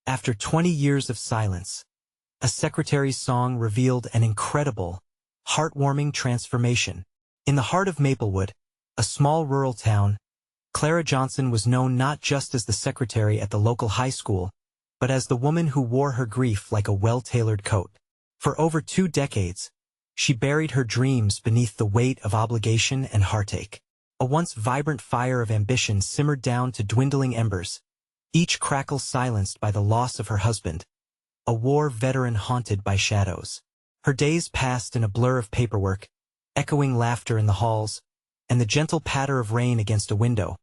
After 20 years of silence, a secretary's song revealed an incredible, heartwarming transformation. In the heart of Maplewood, a small rural town, Clara Johnson was known not just as the secretary at the local high school, but as the woman who wore her grief like a well-tailored coat. For over 2 decades, she buried her dreams beneath the weight of obligation and heartache. A once vibrant fire of ambition simmered down to dwindling embers, each crackle silenced by the loss of her husband, a war veteran haunted by shadows. Her days passed in a blur of paperwork, echoing laughter in the halls, and the gentle patter of rain against a window,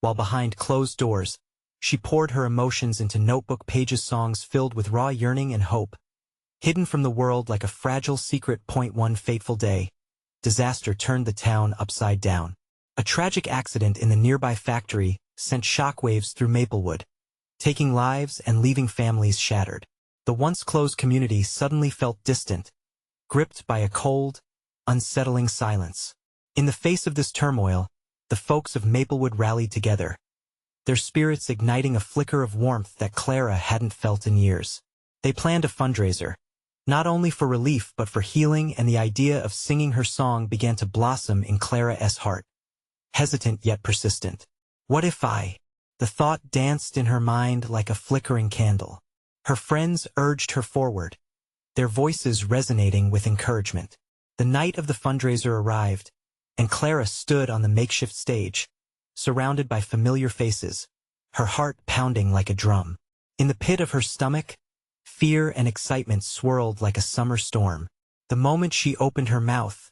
while behind closed doors, she poured her emotions into notebook pages, songs filled with raw yearning and hope. Hidden from the world like a fragile secret. One fateful day, disaster turned the town upside down. A tragic accident in the nearby factory sent shockwaves through Maplewood, taking lives and leaving families shattered. The once closed community suddenly felt distant, gripped by a cold, unsettling silence. In the face of this turmoil, the folks of Maplewood rallied together, their spirits igniting a flicker of warmth that Clara hadn't felt in years. They planned a fundraiser, not only for relief but for healing, and the idea of singing her song began to blossom in Clara's heart. Hesitant yet persistent. What if I? The thought danced in her mind like a flickering candle. Her friends urged her forward, their voices resonating with encouragement. The night of the fundraiser arrived, and Clara stood on the makeshift stage, surrounded by familiar faces, her heart pounding like a drum. In the pit of her stomach, fear and excitement swirled like a summer storm. The moment she opened her mouth,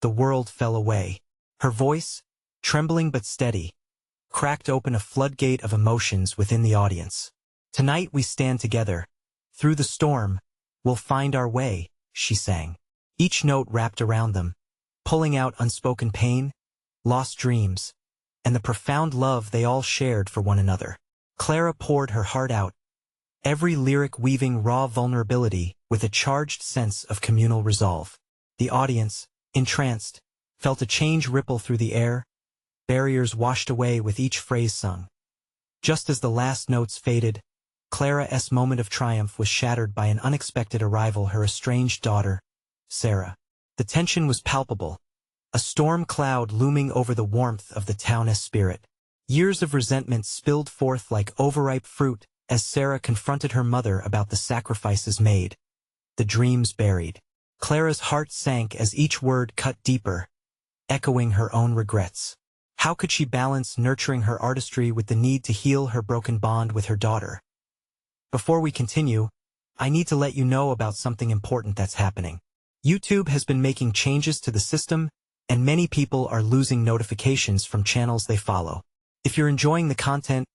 the world fell away. Her voice, trembling but steady, cracked open a floodgate of emotions within the audience. Tonight we stand together. Through the storm, we'll find our way, she sang. Each note wrapped around them, pulling out unspoken pain, lost dreams, and the profound love they all shared for one another. Clara poured her heart out, every lyric weaving raw vulnerability with a charged sense of communal resolve. The audience, entranced, felt a change ripple through the air, barriers washed away with each phrase sung. Just as the last notes faded, Clara's moment of triumph was shattered by an unexpected arrival: her estranged daughter, Sarah. The tension was palpable, a storm cloud looming over the warmth of the town's spirit. Years of resentment spilled forth like overripe fruit as Sarah confronted her mother about the sacrifices made, the dreams buried. Clara's heart sank as each word cut deeper, echoing her own regrets. How could she balance nurturing her artistry with the need to heal her broken bond with her daughter? Before we continue, I need to let you know about something important that's happening. YouTube has been making changes to the system, and many people are losing notifications from channels they follow. If you're enjoying the content,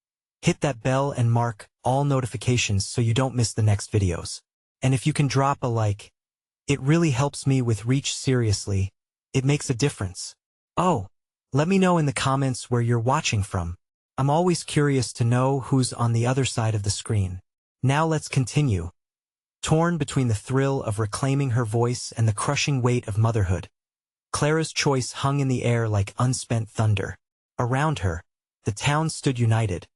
hit that bell and mark all notifications so you don't miss the next videos. And if you can drop a like, it really helps me with reach. Seriously, it makes a difference. Oh, let me know in the comments where you're watching from. I'm always curious to know who's on the other side of the screen. Now let's continue. Torn between the thrill of reclaiming her voice and the crushing weight of motherhood, Clara's choice hung in the air like unspent thunder. Around her, the town stood united,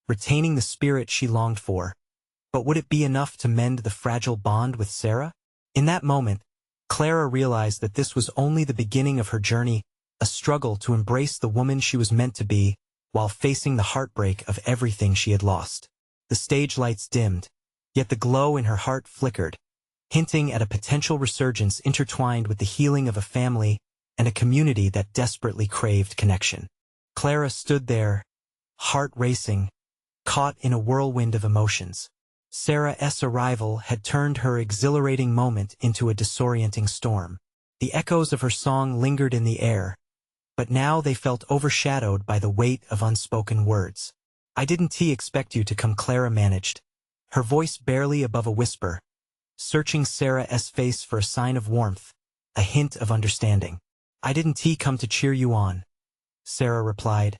retaining the spirit she longed for. But would it be enough to mend the fragile bond with Sarah? In that moment, Clara realized that this was only the beginning of her journey, a struggle to embrace the woman she was meant to be, while facing the heartbreak of everything she had lost. The stage lights dimmed, yet the glow in her heart flickered, hinting at a potential resurgence intertwined with the healing of a family and a community that desperately craved connection. Clara stood there, heart racing, caught in a whirlwind of emotions. Sarah's arrival had turned her exhilarating moment into a disorienting storm. The echoes of her song lingered in the air, but now they felt overshadowed by the weight of unspoken words. "I didn't expect you to come," Clara managed, her voice barely above a whisper, searching Sarah's face for a sign of warmth, a hint of understanding. "I didn't come to cheer you on," Sarah replied,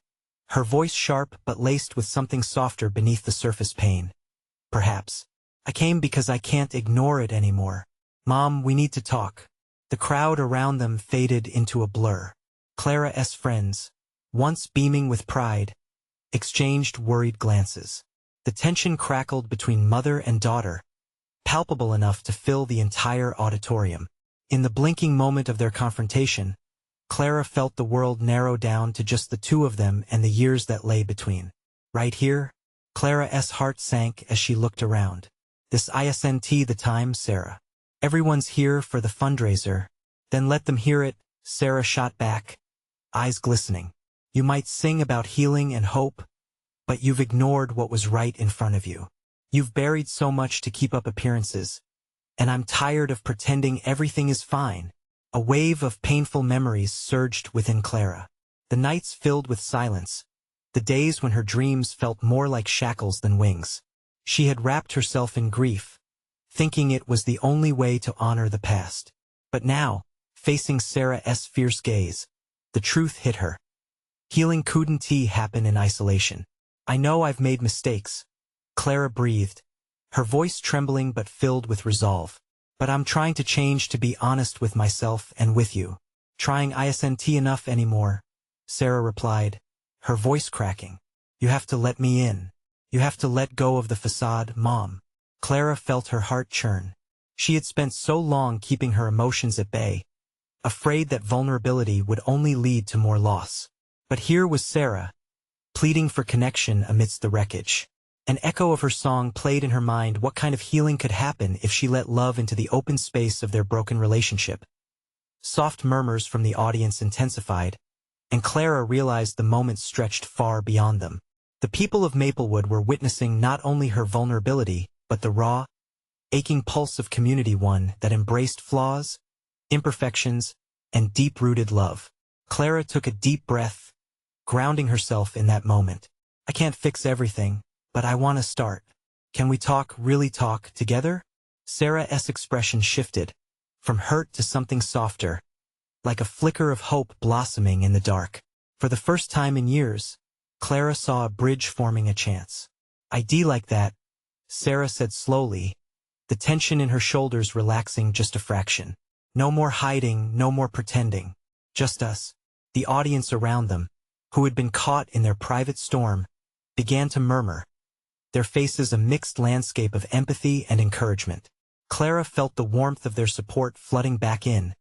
her voice sharp but laced with something softer beneath the surface pain. "Perhaps. I came because I can't ignore it anymore. Mom, we need to talk." The crowd around them faded into a blur. Clara's friends, once beaming with pride, exchanged worried glances. The tension crackled between mother and daughter, palpable enough to fill the entire auditorium. In the blinking moment of their confrontation, Clara felt the world narrow down to just the two of them and the years that lay between. Right here? Clara's heart sank as she looked around. This isn't the time, Sarah. Everyone's here for the fundraiser. Then let them hear it, Sarah shot back, eyes glistening. You might sing about healing and hope, but you've ignored what was right in front of you. You've buried so much to keep up appearances, and I'm tired of pretending everything is fine. A wave of painful memories surged within Clara. The nights filled with silence, the days when her dreams felt more like shackles than wings. She had wrapped herself in grief, thinking it was the only way to honor the past. But now, facing Sarah's fierce gaze, the truth hit her. Healing couldn't happen in isolation. I know I've made mistakes, Clara breathed, her voice trembling but filled with resolve. But I'm trying to change, to be honest with myself and with you. Trying isn't enough anymore, Sarah replied, her voice cracking. You have to let me in. You have to let go of the facade, Mom. Clara felt her heart churn. She had spent so long keeping her emotions at bay, afraid that vulnerability would only lead to more loss. But here was Sarah, pleading for connection amidst the wreckage. An echo of her song played in her mind. What kind of healing could happen if she let love into the open space of their broken relationship? Soft murmurs from the audience intensified, and Clara realized the moment stretched far beyond them. The people of Maplewood were witnessing not only her vulnerability, but the raw, aching pulse of community, one that embraced flaws, imperfections, and deep-rooted love. Clara took a deep breath, grounding herself in that moment. I can't fix everything, but I want to start. Can we talk, really talk, together? Sarah's expression shifted, from hurt to something softer, like a flicker of hope blossoming in the dark. For the first time in years, Clara saw a bridge forming a chance. I'd like that, Sarah said slowly, the tension in her shoulders relaxing just a fraction. No more hiding, no more pretending. Just us. The audience around them, who had been caught in their private storm, began to murmur, their faces a mixed landscape of empathy and encouragement. Clara felt the warmth of their support flooding back in,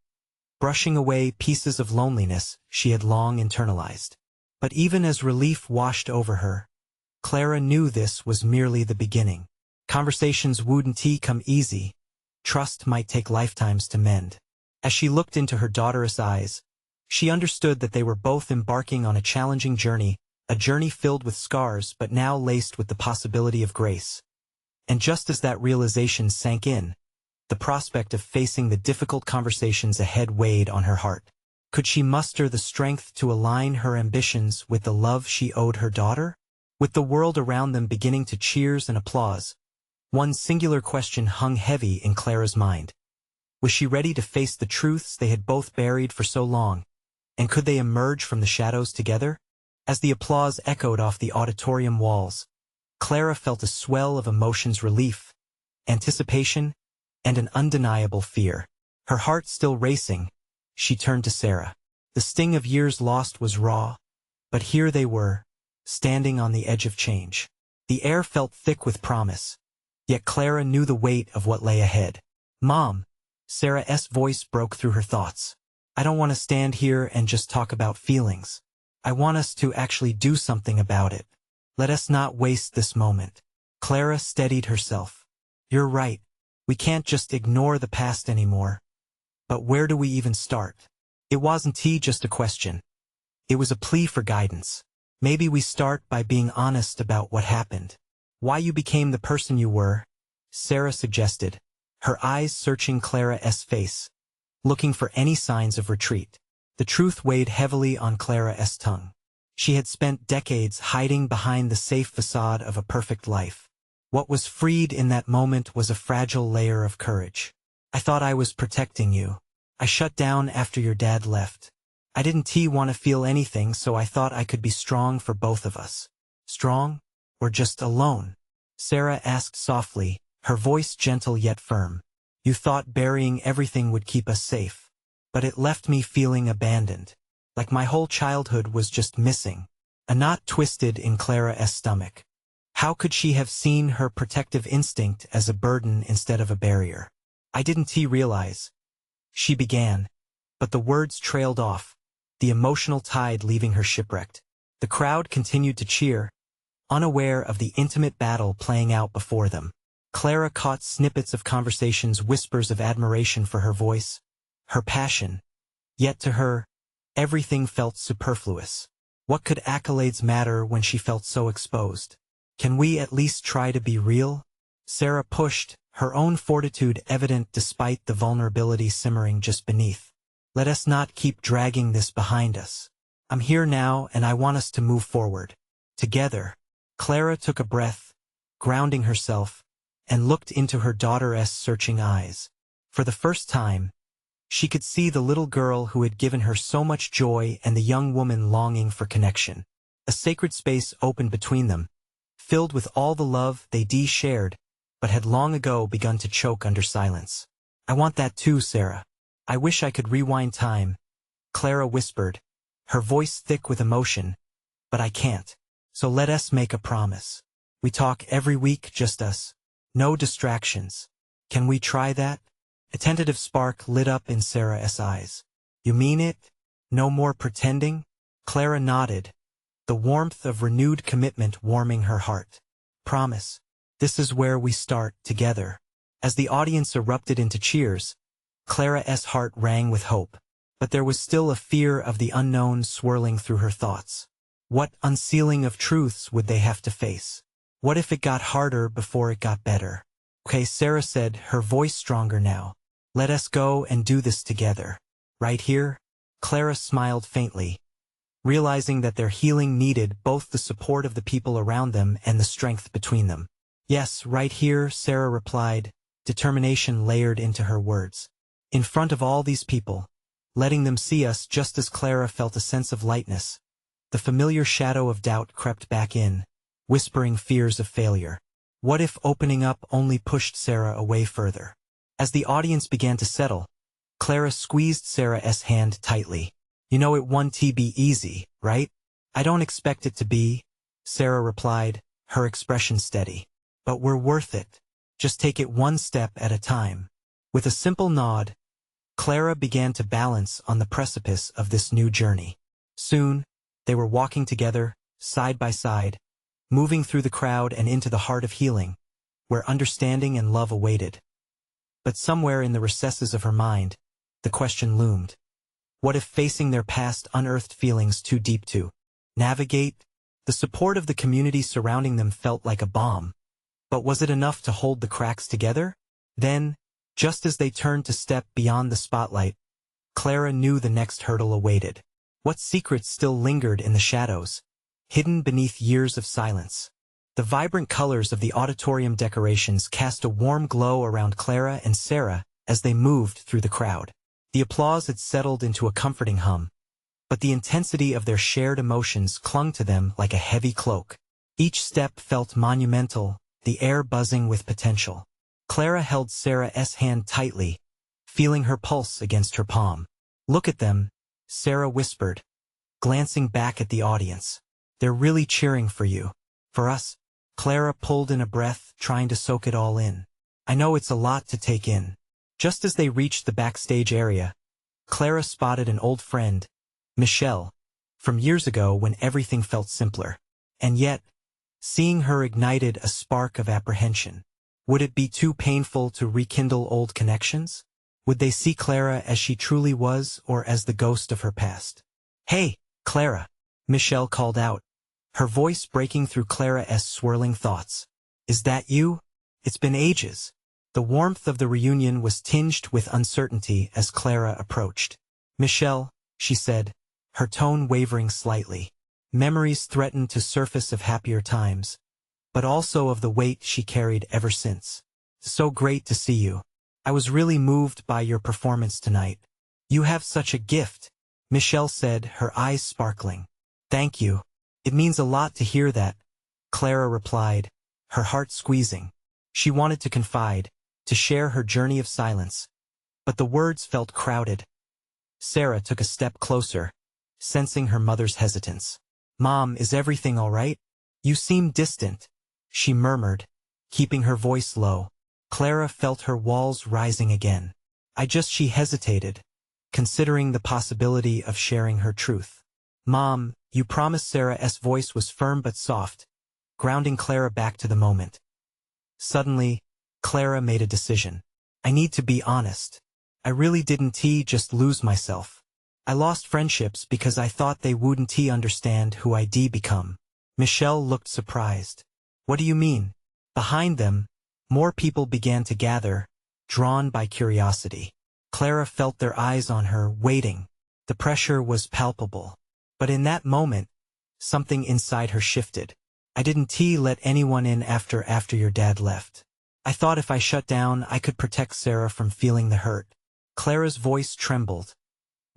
brushing away pieces of loneliness she had long internalized. But even as relief washed over her, Clara knew this was merely the beginning. Conversations wouldn't come easy. Trust might take lifetimes to mend. As she looked into her daughter's eyes, she understood that they were both embarking on a challenging journey, a journey filled with scars but now laced with the possibility of grace. And just as that realization sank in, the prospect of facing the difficult conversations ahead weighed on her heart. Could she muster the strength to align her ambitions with the love she owed her daughter? With the world around them beginning to cheers and applause, one singular question hung heavy in Clara's mind. Was she ready to face the truths they had both buried for so long? And could they emerge from the shadows together? As the applause echoed off the auditorium walls, Clara felt a swell of emotions: relief, anticipation, and an undeniable fear. Her heart still racing, she turned to Sarah. The sting of years lost was raw, but here they were, standing on the edge of change. The air felt thick with promise, yet Clara knew the weight of what lay ahead. Mom, Sarah's voice broke through her thoughts. I don't want to stand here and just talk about feelings. I want us to actually do something about it. Let us not waste this moment. Clara steadied herself. You're right. We can't just ignore the past anymore. But where do we even start? It wasn't just a question. It was a plea for guidance. Maybe we start by being honest about what happened. Why you became the person you were, Sarah suggested, her eyes searching Clara's face, looking for any signs of retreat. The truth weighed heavily on Clara's tongue. She had spent decades hiding behind the safe facade of a perfect life. What was freed in that moment was a fragile layer of courage. I thought I was protecting you. I shut down after your dad left. I didn't want to feel anything, so I thought I could be strong for both of us. Strong? Or just alone? Sarah asked softly, her voice gentle yet firm. You thought burying everything would keep us safe. But it left me feeling abandoned. Like my whole childhood was just missing. A knot twisted in Clara's stomach. How could she have seen her protective instinct as a burden instead of a barrier? I didn't realize. She began, but the words trailed off, the emotional tide leaving her shipwrecked. The crowd continued to cheer, unaware of the intimate battle playing out before them. Clara caught snippets of conversations, whispers of admiration for her voice, her passion. Yet to her, everything felt superfluous. What could accolades matter when she felt so exposed? Can we at least try to be real? Sarah pushed, her own fortitude evident despite the vulnerability simmering just beneath. Let us not keep dragging this behind us. I'm here now and I want us to move forward. Together. Clara took a breath, grounding herself, and looked into her daughter's searching eyes. For the first time, she could see the little girl who had given her so much joy and the young woman longing for connection. A sacred space opened between them, filled with all the love they shared, but had long ago begun to choke under silence. I want that too, Sarah. I wish I could rewind time, Clara whispered, her voice thick with emotion, but I can't. So let us make a promise. We talk every week, just us. No distractions. Can we try that? A tentative spark lit up in Sarah's eyes. You mean it? No more pretending? Clara nodded, the warmth of renewed commitment warming her heart. Promise. This is where we start, together. As the audience erupted into cheers, Clara's heart rang with hope, but there was still a fear of the unknown swirling through her thoughts. What unsealing of truths would they have to face? What if it got harder before it got better? Okay, Sarah said, her voice stronger now. Let us go and do this together. Right here? Clara smiled faintly, realizing that their healing needed both the support of the people around them and the strength between them. Yes, right here, Sarah replied, determination layered into her words. In front of all these people, letting them see us. Just as Clara felt a sense of lightness, the familiar shadow of doubt crept back in, whispering fears of failure. What if opening up only pushed Sarah away further? As the audience began to settle, Clara squeezed Sarah's hand tightly. You know it won't be easy, right? I don't expect it to be, Sarah replied, her expression steady. But we're worth it. Just take it one step at a time. With a simple nod, Clara began to balance on the precipice of this new journey. Soon, they were walking together, side by side, moving through the crowd and into the heart of healing, where understanding and love awaited. But somewhere in the recesses of her mind, the question loomed. What if facing their past unearthed feelings too deep to navigate? The support of the community surrounding them felt like a balm. But was it enough to hold the cracks together? Then, just as they turned to step beyond the spotlight, Clara knew the next hurdle awaited. What secrets still lingered in the shadows, hidden beneath years of silence? The vibrant colors of the auditorium decorations cast a warm glow around Clara and Sarah as they moved through the crowd. The applause had settled into a comforting hum, but the intensity of their shared emotions clung to them like a heavy cloak. Each step felt monumental, the air buzzing with potential. Clara held Sarah's hand tightly, feeling her pulse against her palm. Look at them, Sarah whispered, glancing back at the audience. They're really cheering for you. For us. Clara pulled in a breath, trying to soak it all in. I know it's a lot to take in. Just as they reached the backstage area, Clara spotted an old friend, Michelle, from years ago when everything felt simpler. And yet, seeing her ignited a spark of apprehension. Would it be too painful to rekindle old connections? Would they see Clara as she truly was or as the ghost of her past? Hey, Clara, Michelle called out, her voice breaking through Clara's swirling thoughts. Is that you? It's been ages. The warmth of the reunion was tinged with uncertainty as Clara approached. Michelle, she said, her tone wavering slightly. Memories threatened to surface of happier times, but also of the weight she carried ever since. So great to see you. I was really moved by your performance tonight. You have such a gift, Michelle said, her eyes sparkling. Thank you. It means a lot to hear that, Clara replied, her heart squeezing. She wanted to confide, to share her journey of silence, but the words felt crowded. Sarah took a step closer, sensing her mother's hesitance. Mom, is everything all right? You seem distant. she murmured, keeping her voice low. Clara felt her walls rising again. She hesitated, considering the possibility of sharing her truth. Mom, you promised. Sarah's voice was firm but soft, grounding Clara back to the moment. Suddenly, Clara made a decision. I need to be honest. I really didn't just lose myself. I lost friendships because I thought they wouldn't understand who I'd become. Michelle looked surprised. What do you mean? Behind them, more people began to gather, drawn by curiosity. Clara felt their eyes on her, waiting. The pressure was palpable. But in that moment, something inside her shifted. I didn't let anyone in after your dad left. I thought if I shut down, I could protect Sarah from feeling the hurt. Clara's voice trembled,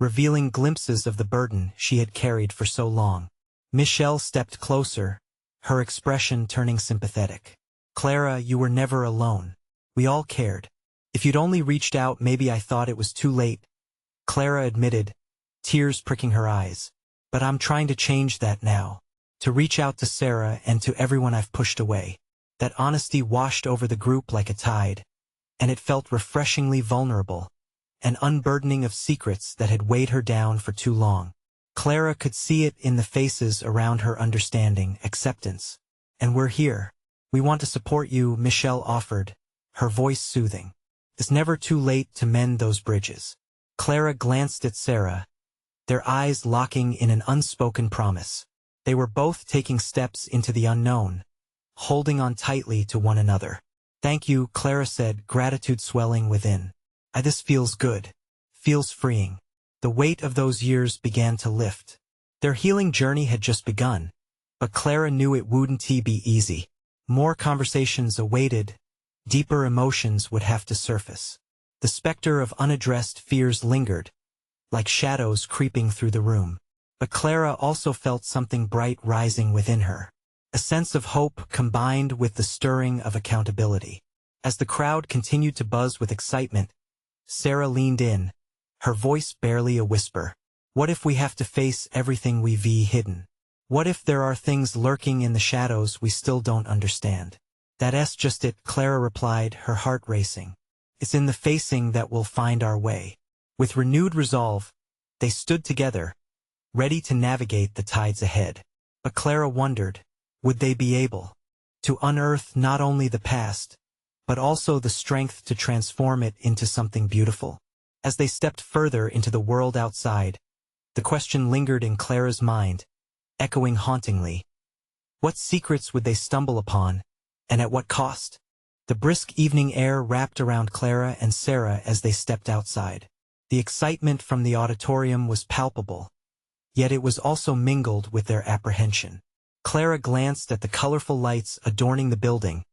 revealing glimpses of the burden she had carried for so long. Michelle stepped closer, her expression turning sympathetic. Clara, you were never alone. We all cared. If you'd only reached out, maybe I thought it was too late. Clara admitted, tears pricking her eyes. But I'm trying to change that now. To reach out to Sarah and to everyone I've pushed away. That honesty washed over the group like a tide, and it felt refreshingly vulnerable, an unburdening of secrets that had weighed her down for too long. Clara could see it in the faces around her, understanding, acceptance. And we're here. We want to support you, Michelle offered, her voice soothing. It's never too late to mend those bridges. Clara glanced at Sarah, their eyes locking in an unspoken promise. They were both taking steps into the unknown, holding on tightly to one another. Thank you, Clara said, gratitude swelling within. This feels good. Feels freeing. The weight of those years began to lift. Their healing journey had just begun, but Clara knew it wouldn't be easy. More conversations awaited, deeper emotions would have to surface. The specter of unaddressed fears lingered, like shadows creeping through the room. But Clara also felt something bright rising within her. A sense of hope combined with the stirring of accountability. As the crowd continued to buzz with excitement, Sarah leaned in, her voice barely a whisper. What if we have to face everything we've hidden? What if there are things lurking in the shadows we still don't understand? That's just it, Clara replied, her heart racing. It's in the facing that we'll find our way. With renewed resolve, they stood together, ready to navigate the tides ahead. But Clara wondered, would they be able to unearth not only the past, but also the strength to transform it into something beautiful? As they stepped further into the world outside, the question lingered in Clara's mind, echoing hauntingly. What secrets would they stumble upon, and at what cost? The brisk evening air wrapped around Clara and Sarah as they stepped outside. The excitement from the auditorium was palpable, yet it was also mingled with their apprehension. Clara glanced at the colorful lights adorning the building,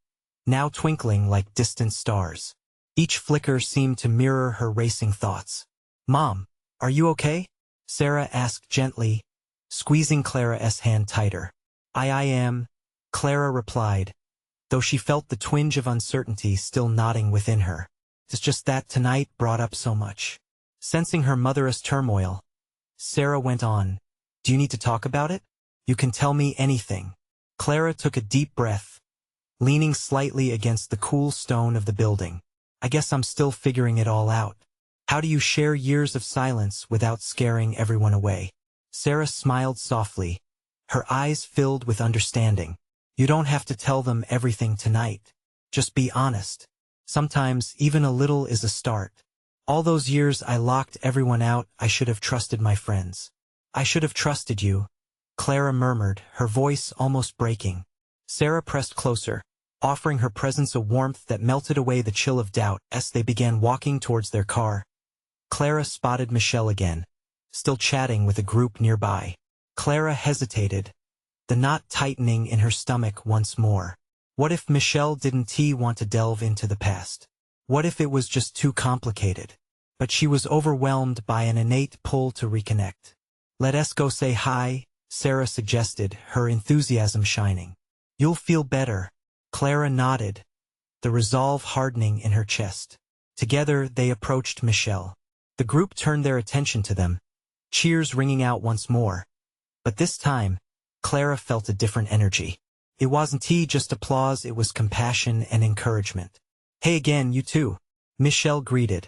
now twinkling like distant stars. Each flicker seemed to mirror her racing thoughts. Mom, are you okay? Sarah asked gently, squeezing Clara's hand tighter. I am, Clara replied, though she felt the twinge of uncertainty still knotting within her. It's just that tonight brought up so much. Sensing her mother's turmoil, Sarah went on. Do you need to talk about it? You can tell me anything. Clara took a deep breath, leaning slightly against the cool stone of the building. I guess I'm still figuring it all out. How do you share years of silence without scaring everyone away? Sarah smiled softly, her eyes filled with understanding. You don't have to tell them everything tonight. Just be honest. Sometimes even a little is a start. All those years I locked everyone out. I should have trusted my friends. I should have trusted you, Clara murmured, her voice almost breaking. Sarah pressed closer, offering her presence a warmth that melted away the chill of doubt. As they began walking towards their car, Clara spotted Michelle again, still chatting with a group nearby. Clara hesitated, the knot tightening in her stomach once more. What if Michelle didn't want to delve into the past? What if it was just too complicated? But she was overwhelmed by an innate pull to reconnect. Let's go say hi, Sarah suggested, her enthusiasm shining. You'll feel better. Clara nodded, the resolve hardening in her chest. Together they approached Michelle. The group turned their attention to them, cheers ringing out once more. But this time, Clara felt a different energy. It wasn't just applause, it was compassion and encouragement. Hey again, you too, Michelle greeted,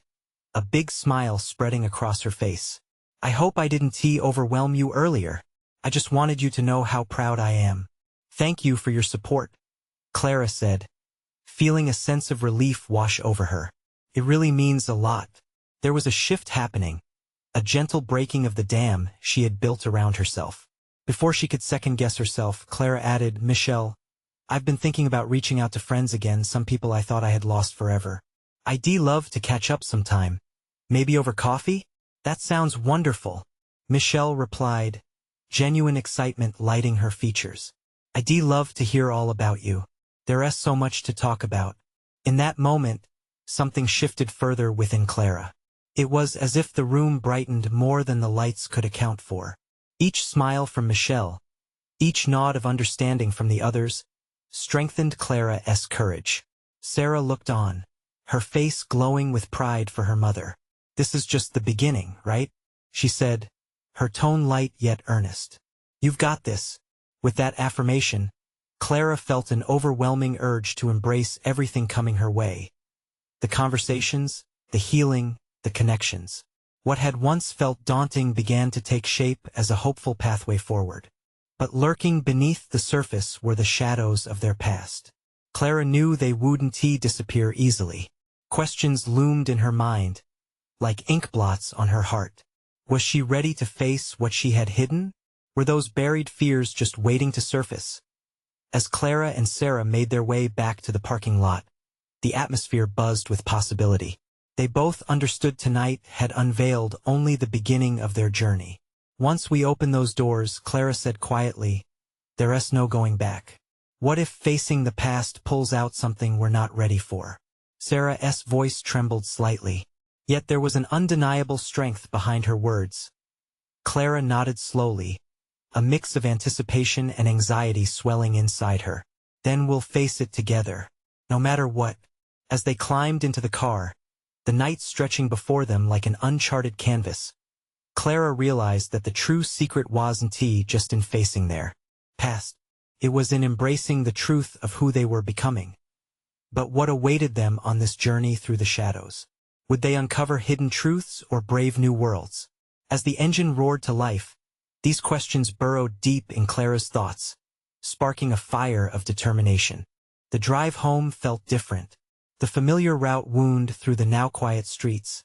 a big smile spreading across her face. I hope I didn't overwhelm you earlier. I just wanted you to know how proud I am. Thank you for your support, Clara said, feeling a sense of relief wash over her. It really means a lot. There was a shift happening, a gentle breaking of the dam she had built around herself. Before she could second-guess herself, Clara added, Michelle, I've been thinking about reaching out to friends again, some people I thought I had lost forever. I'd love to catch up sometime. Maybe over coffee? That sounds wonderful, Michelle replied, genuine excitement lighting her features. I'd love to hear all about you. There's so much to talk about. In that moment, something shifted further within Clara. It was as if the room brightened more than the lights could account for. Each smile from Michelle, each nod of understanding from the others, strengthened Clara's courage. Sarah looked on, her face glowing with pride for her mother. This is just the beginning, right? She said, her tone light yet earnest. You've got this. With that affirmation, Clara felt an overwhelming urge to embrace everything coming her way. The conversations, the healing, the connections. What had once felt daunting began to take shape as a hopeful pathway forward. But lurking beneath the surface were the shadows of their past. Clara knew they wouldn't disappear easily. Questions loomed in her mind, like ink blots on her heart. Was she ready to face what she had hidden? Were those buried fears just waiting to surface? As Clara and Sarah made their way back to the parking lot, the atmosphere buzzed with possibility. They both understood tonight had unveiled only the beginning of their journey. Once we open those doors, Clara said quietly, there's no going back. What if facing the past pulls out something we're not ready for? Sarah's voice trembled slightly, yet there was an undeniable strength behind her words. Clara nodded slowly, a mix of anticipation and anxiety swelling inside her. Then we'll face it together, no matter what. As they climbed into the car, the night stretching before them like an uncharted canvas, Clara realized that the true secret wasn't just in facing their past. It was in embracing the truth of who they were becoming. But what awaited them on this journey through the shadows? Would they uncover hidden truths or brave new worlds? As the engine roared to life, these questions burrowed deep in Clara's thoughts, sparking a fire of determination. The drive home felt different. The familiar route wound through the now quiet streets,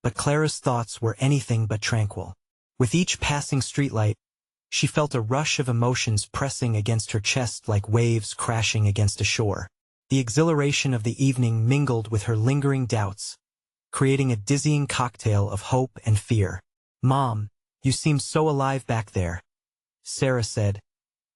but Clara's thoughts were anything but tranquil. With each passing streetlight, she felt a rush of emotions pressing against her chest like waves crashing against a shore. The exhilaration of the evening mingled with her lingering doubts, creating a dizzying cocktail of hope and fear. Mom, you seem so alive back there, Sarah said,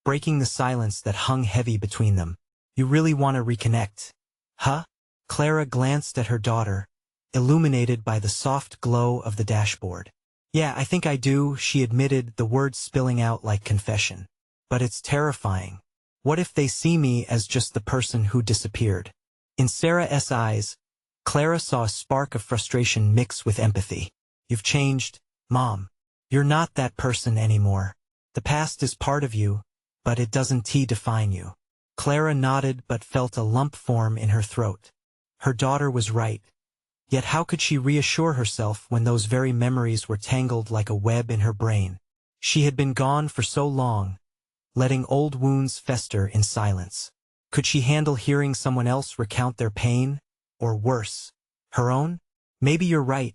breaking the silence that hung heavy between them. You really want to reconnect, huh? Clara glanced at her daughter, illuminated by the soft glow of the dashboard. Yeah, I think I do, she admitted, the words spilling out like confession. But it's terrifying. What if they see me as just the person who disappeared? In Sarah's eyes, Clara saw a spark of frustration mix with empathy. You've changed, Mom. You're not that person anymore. The past is part of you, but it doesn't define you. Clara nodded but felt a lump form in her throat. Her daughter was right. Yet how could she reassure herself when those very memories were tangled like a web in her brain? She had been gone for so long, letting old wounds fester in silence. Could she handle hearing someone else recount their pain? Or worse, her own? Maybe you're right,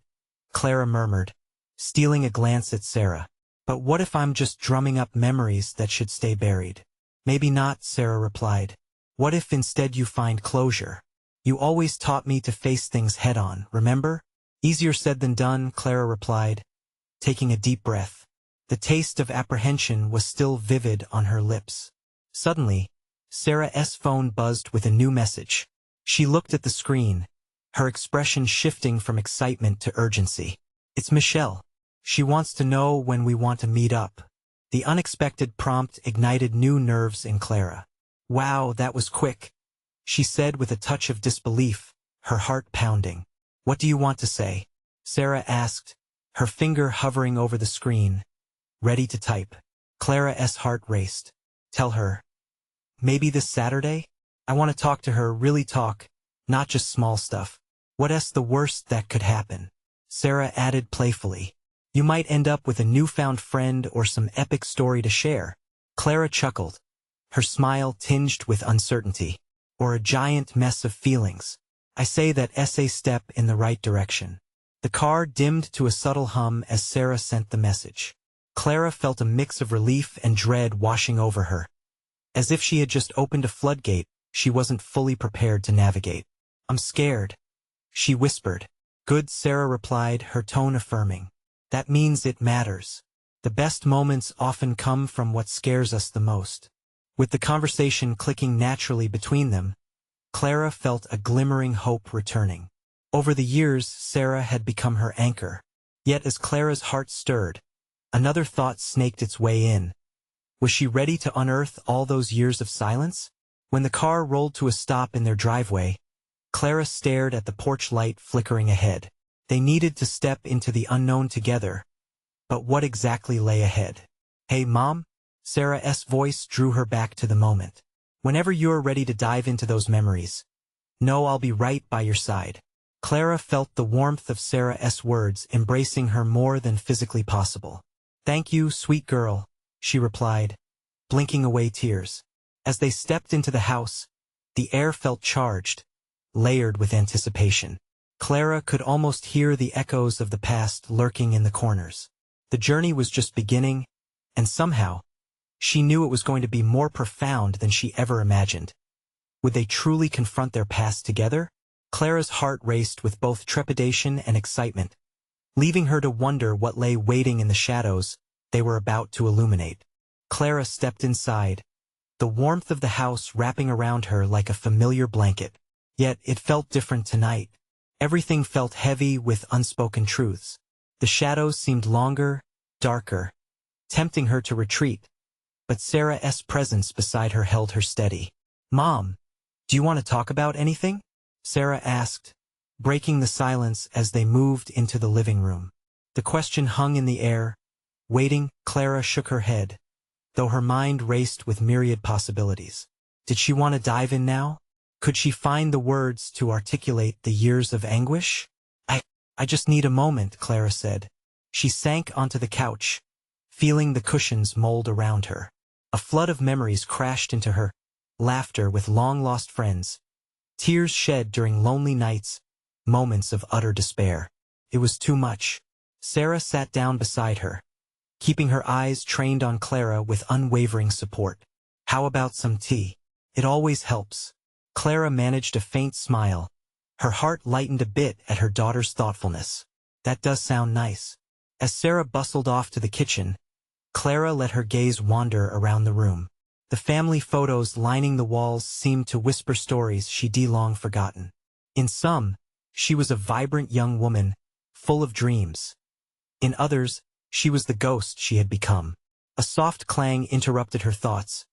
Clara murmured, stealing a glance at Sarah. But what if I'm just drumming up memories that should stay buried? Maybe not, Sarah replied. What if instead you find closure? You always taught me to face things head-on, remember? Easier said than done, Clara replied, taking a deep breath. The taste of apprehension was still vivid on her lips. Suddenly, Sarah's phone buzzed with a new message. She looked at the screen, her expression shifting from excitement to urgency. It's Michelle. She wants to know when we want to meet up. The unexpected prompt ignited new nerves in Clara. Wow, that was quick, she said with a touch of disbelief, her heart pounding. What do you want to say? Sarah asked, her finger hovering over the screen, ready to type. Clara's heart raced. Tell her, maybe this Saturday? I want to talk to her, really talk, not just small stuff. What's the worst that could happen? Sarah added playfully. You might end up with a newfound friend or some epic story to share. Clara chuckled, her smile tinged with uncertainty. Or a giant mess of feelings. I say that's a step in the right direction. The car dimmed to a subtle hum as Sarah sent the message. Clara felt a mix of relief and dread washing over her. As if she had just opened a floodgate she wasn't fully prepared to navigate. I'm scared, she whispered. Good, Sarah replied, her tone affirming. That means it matters. The best moments often come from what scares us the most. With the conversation clicking naturally between them, Clara felt a glimmering hope returning. Over the years, Sarah had become her anchor. Yet as Clara's heart stirred, another thought snaked its way in. Was she ready to unearth all those years of silence? When the car rolled to a stop in their driveway, Clara stared at the porch light flickering ahead. They needed to step into the unknown together. But what exactly lay ahead? Hey, Mom? Sarah's voice drew her back to the moment. Whenever you're ready to dive into those memories, know I'll be right by your side. Clara felt the warmth of Sarah's words embracing her more than physically possible. Thank you, sweet girl, she replied, blinking away tears. As they stepped into the house, the air felt charged, layered with anticipation. Clara could almost hear the echoes of the past lurking in the corners. The journey was just beginning, and somehow, she knew it was going to be more profound than she ever imagined. Would they truly confront their past together? Clara's heart raced with both trepidation and excitement, leaving her to wonder what lay waiting in the shadows they were about to illuminate. Clara stepped inside, the warmth of the house wrapping around her like a familiar blanket. Yet it felt different tonight. Everything felt heavy with unspoken truths. The shadows seemed longer, darker, tempting her to retreat. But Sarah's presence beside her held her steady. Mom, do you want to talk about anything? Sarah asked, breaking the silence as they moved into the living room. The question hung in the air. Waiting, Clara shook her head, though her mind raced with myriad possibilities. Did she want to dive in now? Could she find the words to articulate the years of anguish? I just need a moment, Clara said. She sank onto the couch, feeling the cushions mold around her. A flood of memories crashed into her, laughter with long-lost friends, tears shed during lonely nights, moments of utter despair. It was too much. Sarah sat down beside her, keeping her eyes trained on Clara with unwavering support. How about some tea? It always helps. Clara managed a faint smile. Her heart lightened a bit at her daughter's thoughtfulness. That does sound nice. As Sarah bustled off to the kitchen, Clara let her gaze wander around the room. The family photos lining the walls seemed to whisper stories she'd long forgotten. In some, she was a vibrant young woman, full of dreams. In others, she was the ghost she had become. A soft clang interrupted her thoughts,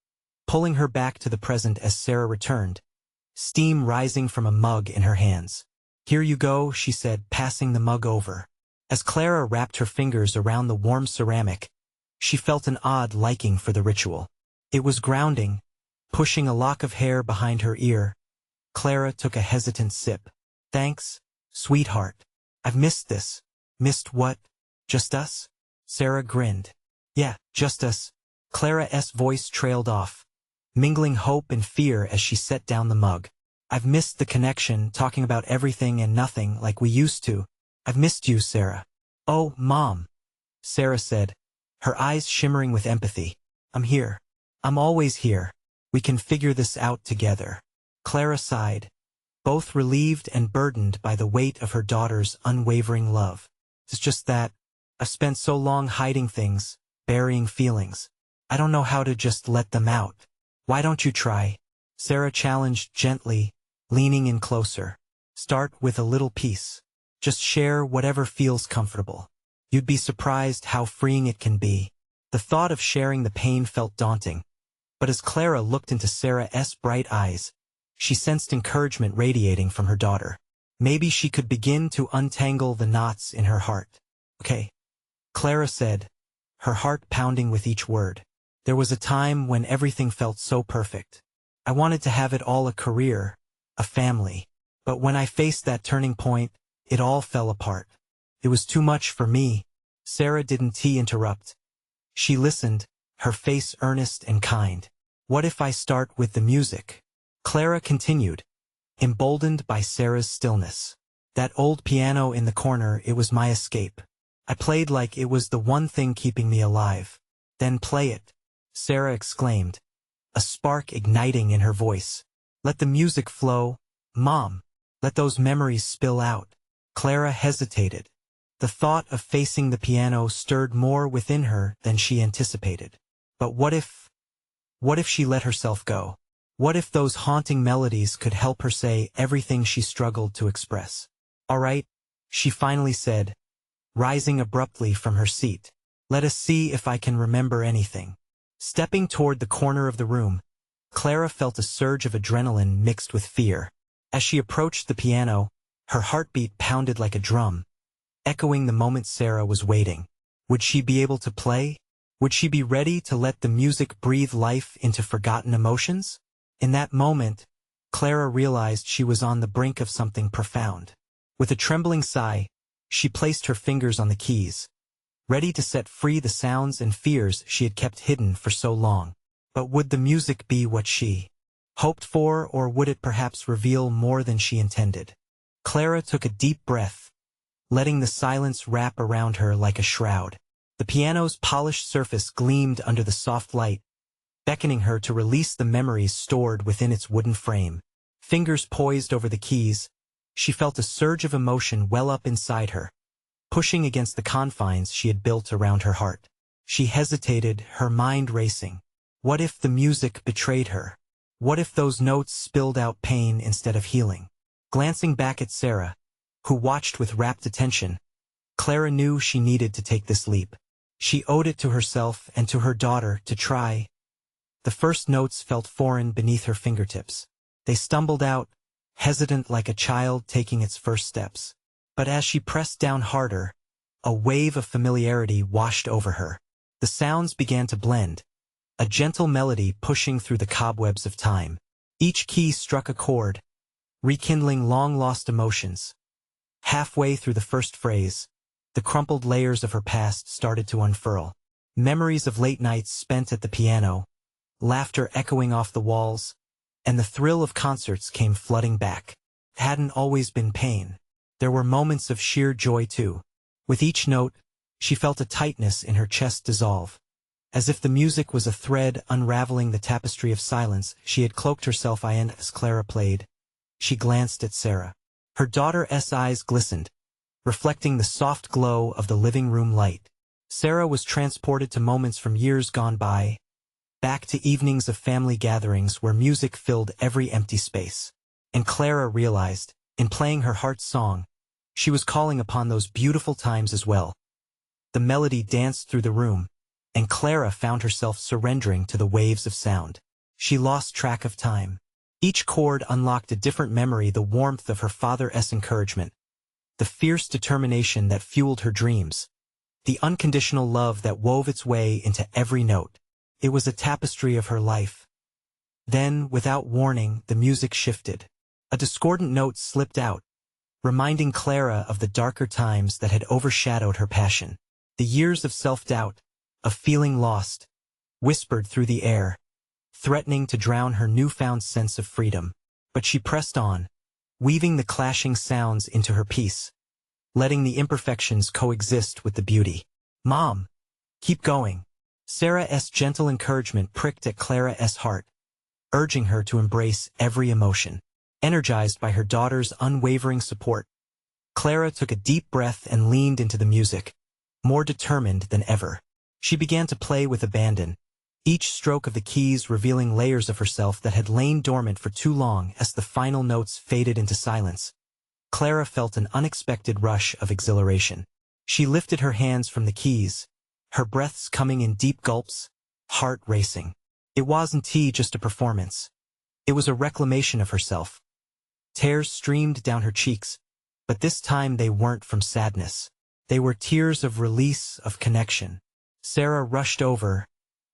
pulling her back to the present as Sarah returned, steam rising from a mug in her hands. Here you go, she said, passing the mug over. As Clara wrapped her fingers around the warm ceramic, she felt an odd liking for the ritual. It was grounding, pushing a lock of hair behind her ear. Clara took a hesitant sip. Thanks, sweetheart. I've missed this. Missed what? Just us? Sarah grinned. Yeah, just us. Clara's voice trailed off, mingling hope and fear as she set down the mug. I've missed the connection, talking about everything and nothing like we used to. I've missed you, Sarah. Oh, Mom, Sarah said, her eyes shimmering with empathy. I'm here. I'm always here. We can figure this out together. Clara sighed, both relieved and burdened by the weight of her daughter's unwavering love. It's just that I've spent so long hiding things, burying feelings. I don't know how to just let them out. Why don't you try? Sarah challenged gently, leaning in closer. Start with a little piece. Just share whatever feels comfortable. You'd be surprised how freeing it can be. The thought of sharing the pain felt daunting. But as Clara looked into Sarah's bright eyes, she sensed encouragement radiating from her daughter. Maybe she could begin to untangle the knots in her heart. Okay, Clara said, her heart pounding with each word. There was a time when everything felt so perfect. I wanted to have it all: a career, a family. But when I faced that turning point, it all fell apart. It was too much for me. Sarah didn't interrupt. She listened, her face earnest and kind. What if I start with the music? Clara continued, emboldened by Sarah's stillness. That old piano in the corner, it was my escape. I played like it was the one thing keeping me alive. Then play it, Sarah exclaimed, a spark igniting in her voice. Let the music flow, Mom. Let those memories spill out. Clara hesitated. The thought of facing the piano stirred more within her than she anticipated. But what if she let herself go? What if those haunting melodies could help her say everything she struggled to express? All right, she finally said, rising abruptly from her seat. Let us see if I can remember anything. Stepping toward the corner of the room, Clara felt a surge of adrenaline mixed with fear. As she approached the piano, her heartbeat pounded like a drum, echoing the moment Sarah was waiting. Would she be able to play? Would she be ready to let the music breathe life into forgotten emotions? In that moment, Clara realized she was on the brink of something profound. With a trembling sigh, she placed her fingers on the keys, ready to set free the sounds and fears she had kept hidden for so long. But would the music be what she hoped for, or would it perhaps reveal more than she intended? Clara took a deep breath, letting the silence wrap around her like a shroud. The piano's polished surface gleamed under the soft light, beckoning her to release the memories stored within its wooden frame. Fingers poised over the keys, she felt a surge of emotion well up inside her, pushing against the confines she had built around her heart. She hesitated, her mind racing. What if the music betrayed her? What if those notes spilled out pain instead of healing? Glancing back at Sarah, who watched with rapt attention, Clara knew she needed to take this leap. She owed it to herself and to her daughter to try. The first notes felt foreign beneath her fingertips. They stumbled out, hesitant like a child taking its first steps. But as she pressed down harder, a wave of familiarity washed over her. The sounds began to blend, a gentle melody pushing through the cobwebs of time. Each key struck a chord, rekindling long-lost emotions. Halfway through the first phrase, the crumpled layers of her past started to unfurl. Memories of late nights spent at the piano, laughter echoing off the walls, and the thrill of concerts came flooding back. It hadn't always been pain. There were moments of sheer joy too. With each note, she felt a tightness in her chest dissolve. As if the music was a thread unraveling the tapestry of silence she had cloaked herself in. As Clara played, she glanced at Sarah. Her daughter's eyes glistened, reflecting the soft glow of the living room light. Sarah was transported to moments from years gone by, back to evenings of family gatherings where music filled every empty space. And Clara realized, in playing her heart's song, she was calling upon those beautiful times as well. The melody danced through the room, and Clara found herself surrendering to the waves of sound. She lost track of time. Each chord unlocked a different memory: the warmth of her father's encouragement, the fierce determination that fueled her dreams, the unconditional love that wove its way into every note. It was a tapestry of her life. Then, without warning, the music shifted. A discordant note slipped out, reminding Clara of the darker times that had overshadowed her passion. The years of self-doubt, of feeling lost, whispered through the air, threatening to drown her newfound sense of freedom. But she pressed on, weaving the clashing sounds into her piece, letting the imperfections coexist with the beauty. Mom, keep going. Sarah's gentle encouragement pricked at Clara's heart, urging her to embrace every emotion. Energized by her daughter's unwavering support, Clara took a deep breath and leaned into the music, more determined than ever. She began to play with abandon, each stroke of the keys revealing layers of herself that had lain dormant for too long. As the final notes faded into silence, Clara felt an unexpected rush of exhilaration. She lifted her hands from the keys, her breaths coming in deep gulps, heart racing. It wasn't just a performance. It was a reclamation of herself. Tears streamed down her cheeks, but this time they weren't from sadness. They were tears of release, of connection. Sarah rushed over,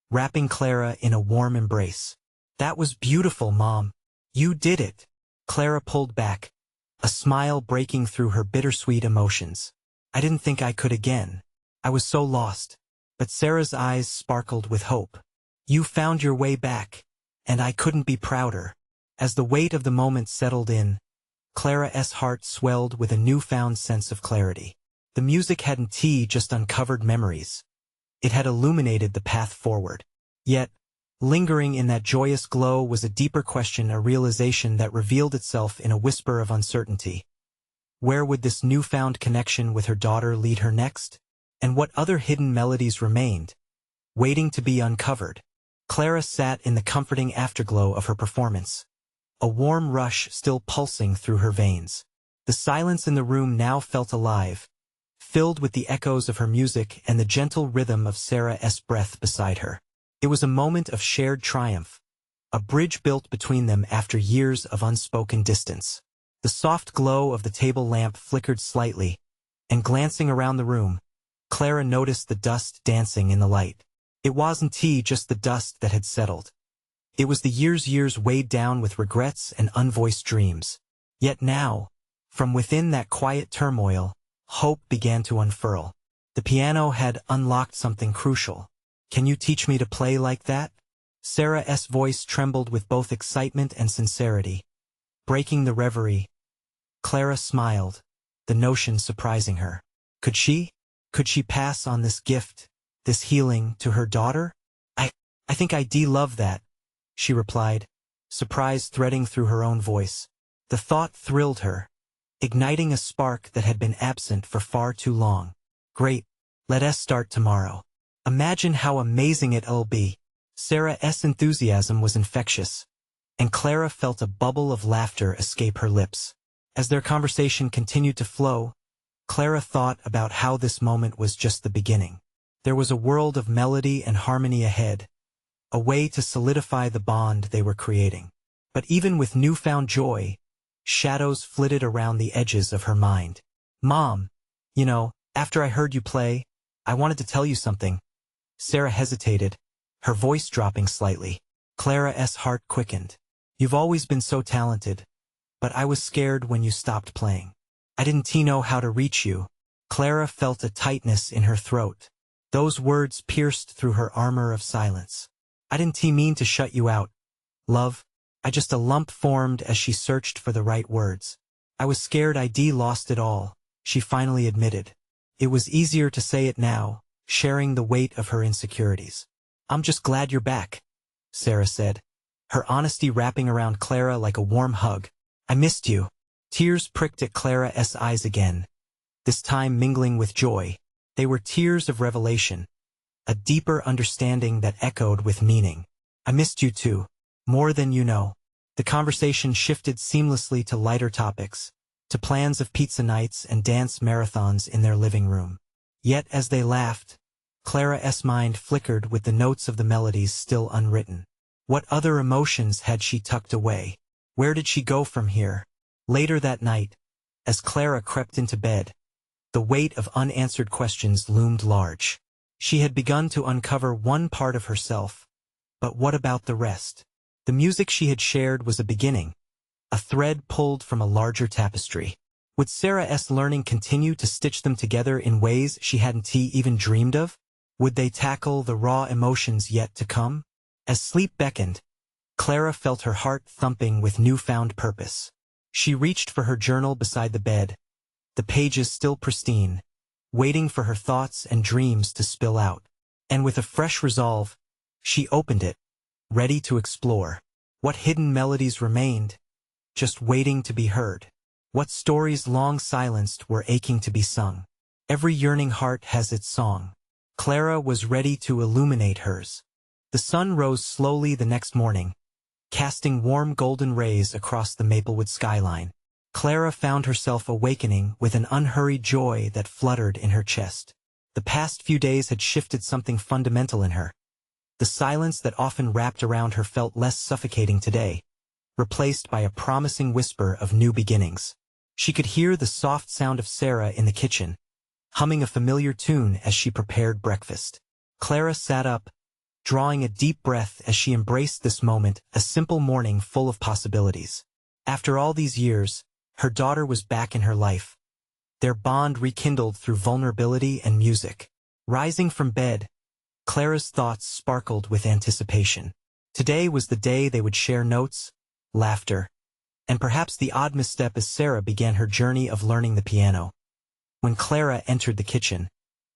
wrapping Clara in a warm embrace. "That was beautiful, Mom. You did it." Clara pulled back, a smile breaking through her bittersweet emotions. "I didn't think I could again. I was so lost." But Sarah's eyes sparkled with hope. "You found your way back, and I couldn't be prouder." As the weight of the moment settled in, Clara's heart swelled with a newfound sense of clarity. The music hadn't just uncovered memories. It had illuminated the path forward. Yet, lingering in that joyous glow was a deeper question, a realization that revealed itself in a whisper of uncertainty. Where would this newfound connection with her daughter lead her next? And what other hidden melodies remained, waiting to be uncovered? Clara sat in the comforting afterglow of her performance, a warm rush still pulsing through her veins. The silence in the room now felt alive, filled with the echoes of her music and the gentle rhythm of Sarah's breath beside her. It was a moment of shared triumph, a bridge built between them after years of unspoken distance. The soft glow of the table lamp flickered slightly, and glancing around the room, Clara noticed the dust dancing in the light. It wasn't just the dust that had settled. It was the years weighed down with regrets and unvoiced dreams. Yet now, from within that quiet turmoil, hope began to unfurl. The piano had unlocked something crucial. "Can you teach me to play like that?" Sarah's voice trembled with both excitement and sincerity. Breaking the reverie, Clara smiled, the notion surprising her. Could she? Could she pass on this gift, this healing, to her daughter? I think I'd love that," she replied, surprise threading through her own voice. The thought thrilled her, igniting a spark that had been absent for far too long. "Great, let us start tomorrow. Imagine how amazing it'll be." Sarah's enthusiasm was infectious, and Clara felt a bubble of laughter escape her lips. As their conversation continued to flow, Clara thought about how this moment was just the beginning. There was a world of melody and harmony ahead, a way to solidify the bond they were creating. But even with newfound joy, shadows flitted around the edges of her mind. "Mom, after I heard you play, I wanted to tell you something." Sarah hesitated, her voice dropping slightly. Clara's heart quickened. "You've always been so talented, but I was scared when you stopped playing. I didn't know how to reach you." Clara felt a tightness in her throat. Those words pierced through her armor of silence. "I didn't mean to shut you out, love. A lump formed as she searched for the right words. I was scared I'd lost it all," she finally admitted. It was easier to say it now, sharing the weight of her insecurities. "I'm just glad you're back," Sarah said, her honesty wrapping around Clara like a warm hug. "I missed you." Tears pricked at Clara's eyes again, this time mingling with joy. They were tears of revelation, a deeper understanding that echoed with meaning. "I missed you too, more than you know." The conversation shifted seamlessly to lighter topics, to plans of pizza nights and dance marathons in their living room. Yet as they laughed, Clara's mind flickered with the notes of the melodies still unwritten. What other emotions had she tucked away? Where did she go from here? Later that night, as Clara crept into bed, the weight of unanswered questions loomed large. She had begun to uncover one part of herself, but what about the rest? The music she had shared was a beginning, a thread pulled from a larger tapestry. Would Sarah's learning continue to stitch them together in ways she hadn't even dreamed of? Would they tackle the raw emotions yet to come? As sleep beckoned, Clara felt her heart thumping with newfound purpose. She reached for her journal beside the bed, the pages still pristine, waiting for her thoughts and dreams to spill out. And with a fresh resolve, she opened it, ready to explore. What hidden melodies remained, just waiting to be heard? What stories long silenced were aching to be sung? Every yearning heart has its song. Clara was ready to illuminate hers. The sun rose slowly the next morning, casting warm golden rays across the Maplewood skyline. Clara found herself awakening with an unhurried joy that fluttered in her chest. The past few days had shifted something fundamental in her. The silence that often wrapped around her felt less suffocating today, replaced by a promising whisper of new beginnings. She could hear the soft sound of Sarah in the kitchen, humming a familiar tune as she prepared breakfast. Clara sat up, drawing a deep breath as she embraced this moment, a simple morning full of possibilities. After all these years, her daughter was back in her life, their bond rekindled through vulnerability and music. Rising from bed, Clara's thoughts sparkled with anticipation. Today was the day they would share notes, laughter, and perhaps the odd misstep as Sarah began her journey of learning the piano. When Clara entered the kitchen,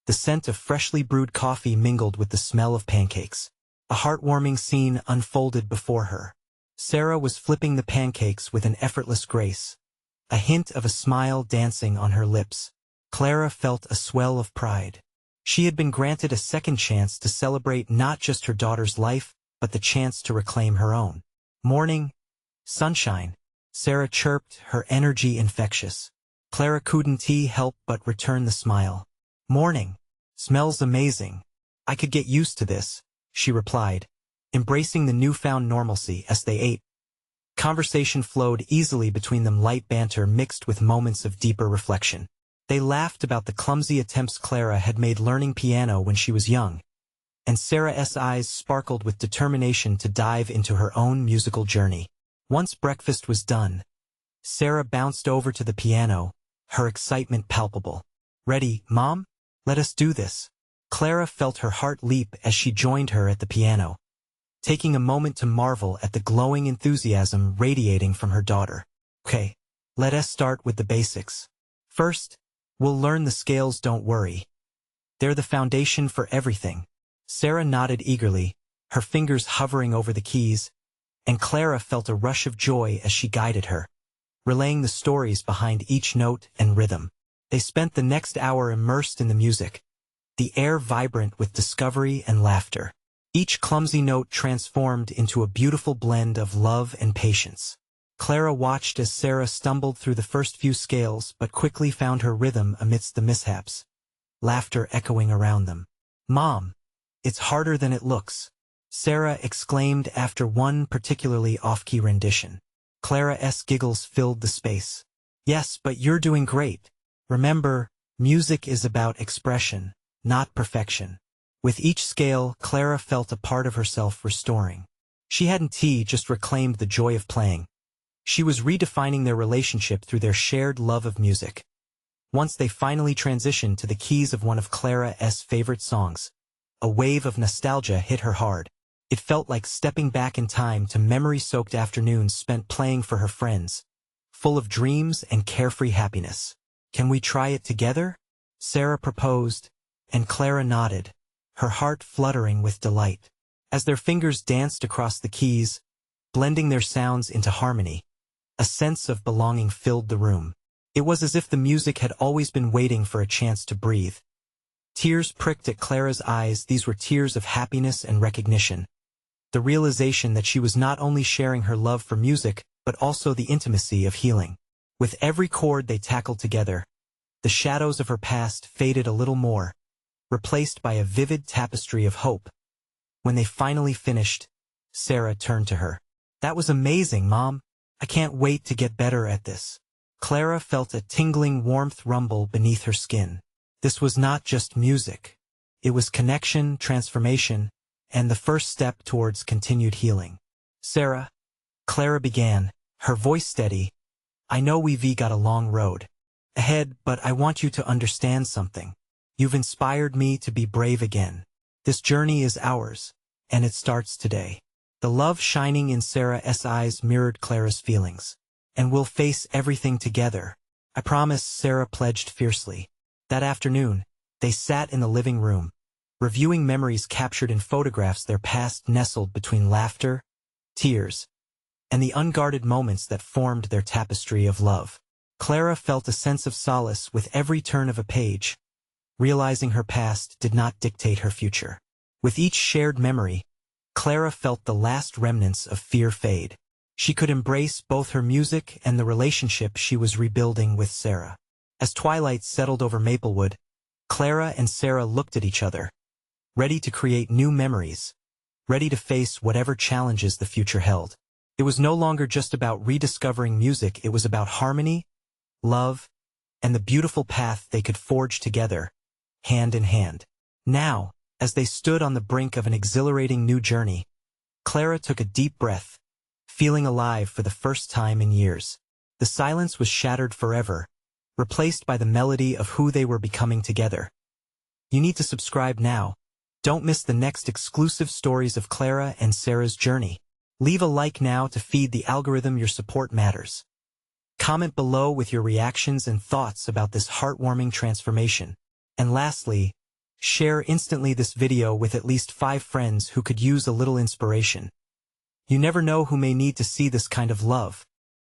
the scent of freshly brewed coffee mingled with the smell of pancakes. A heartwarming scene unfolded before her. Sarah was flipping the pancakes with an effortless grace, a hint of a smile dancing on her lips. Clara felt a swell of pride. She had been granted a second chance to celebrate not just her daughter's life, but the chance to reclaim her own. Morning, sunshine, Sarah chirped, her energy infectious. Clara couldn't help but return the smile. Morning, smells amazing. I could get used to this, she replied, embracing the newfound normalcy as they ate. Conversation flowed easily between them, light banter mixed with moments of deeper reflection. They laughed about the clumsy attempts Clara had made learning piano when she was young, and Sarah's eyes sparkled with determination to dive into her own musical journey. Once breakfast was done, Sarah bounced over to the piano, her excitement palpable. Ready, Mom? Let us do this. Clara felt her heart leap as she joined her at the piano, taking a moment to marvel at the glowing enthusiasm radiating from her daughter. Okay, let us start with the basics. First, we'll learn the scales, don't worry. They're the foundation for everything. Sarah nodded eagerly, her fingers hovering over the keys, and Clara felt a rush of joy as she guided her, relaying the stories behind each note and rhythm. They spent the next hour immersed in the music, the air vibrant with discovery and laughter. Each clumsy note transformed into a beautiful blend of love and patience. Clara watched as Sarah stumbled through the first few scales but quickly found her rhythm amidst the mishaps, laughter echoing around them. Mom, it's harder than it looks, Sarah exclaimed after one particularly off-key rendition. Clara's giggles filled the space. Yes, but you're doing great. Remember, music is about expression, not perfection. With each scale, Clara felt a part of herself restoring. She hadn't just reclaimed the joy of playing. She was redefining their relationship through their shared love of music. Once they finally transitioned to the keys of one of Clara's favorite songs, a wave of nostalgia hit her hard. It felt like stepping back in time to memory-soaked afternoons spent playing for her friends, full of dreams and carefree happiness. Can we try it together? Sarah proposed, and Clara nodded, her heart fluttering with delight. As their fingers danced across the keys, blending their sounds into harmony, a sense of belonging filled the room. It was as if the music had always been waiting for a chance to breathe. Tears pricked at Clara's eyes. These were tears of happiness and recognition. The realization that she was not only sharing her love for music, but also the intimacy of healing. With every chord they tackled together, the shadows of her past faded a little more, replaced by a vivid tapestry of hope. When they finally finished, Sarah turned to her. That was amazing, Mom. I can't wait to get better at this. Clara felt a tingling warmth rumble beneath her skin. This was not just music. It was connection, transformation, and the first step towards continued healing. Sarah, Clara began, her voice steady. I know we've got a long road ahead, but I want you to understand something. You've inspired me to be brave again. This journey is ours, and it starts today. The love shining in Sarah's eyes mirrored Clara's feelings. And we'll face everything together. I promise, Sarah pledged fiercely. That afternoon, they sat in the living room, reviewing memories captured in photographs, their past nestled between laughter, tears, and the unguarded moments that formed their tapestry of love. Clara felt a sense of solace with every turn of a page, realizing her past did not dictate her future. With each shared memory, Clara felt the last remnants of fear fade. She could embrace both her music and the relationship she was rebuilding with Sarah. As twilight settled over Maplewood, Clara and Sarah looked at each other, ready to create new memories, ready to face whatever challenges the future held. It was no longer just about rediscovering music, it was about harmony, love, and the beautiful path they could forge together, hand in hand. Now, As they stood on the brink of an exhilarating new journey, Clara took a deep breath, feeling alive for the first time in years. The silence was shattered forever, replaced by the melody of who they were becoming together. You need to subscribe now. Don't miss the next exclusive stories of Clara and Sarah's journey. Leave a like now to feed the algorithm. Your support matters. Comment below with your reactions and thoughts about this heartwarming transformation. And lastly, share instantly this video with at least 5 friends who could use a little inspiration. You never know who may need to see this kind of love.